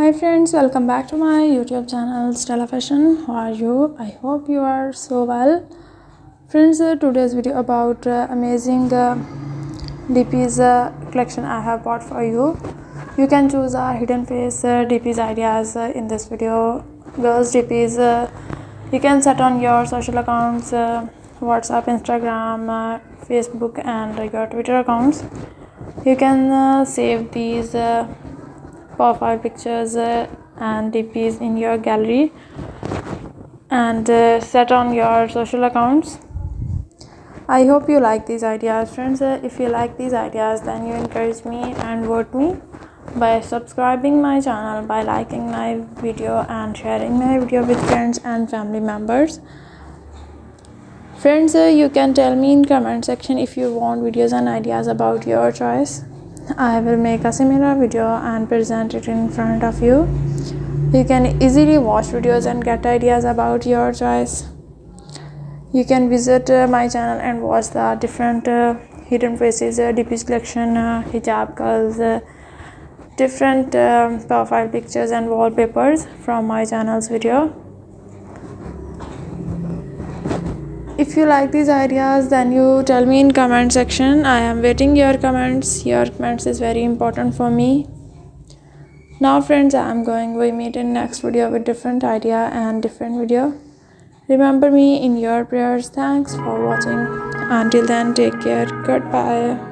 Hi friends, welcome back to my YouTube channel Stella Fashion. How are you? I hope you are so well. Friends, today's video about amazing DP's collection I have bought for you. You can choose our hidden face DP's ideas in this video. Girls DP's you can set on your social accounts, WhatsApp, Instagram, Facebook and your Twitter accounts. You can save these profile pictures and DPs in your gallery and set on your social accounts. I hope you like these ideas, friends. If you like these ideas, then you encourage me and vote me by subscribing my channel, by liking my video and sharing my video with friends and family members. Friends, you can tell me in comment section if you want videos and ideas about your choice. I will make a similar video and present it in front of you. You can easily watch videos and get ideas about your choice. You can visit my channel and watch the different hidden faces, DP's collection, hijab girls, different profile pictures and wallpapers from my channel's video. If you like these ideas, then you tell me in comment section. I am waiting your comments. Your comments is very important for me. Now friends, we meet in next video with different idea and different video. Remember me in your prayers. Thanks for watching. Until then, take care. Goodbye.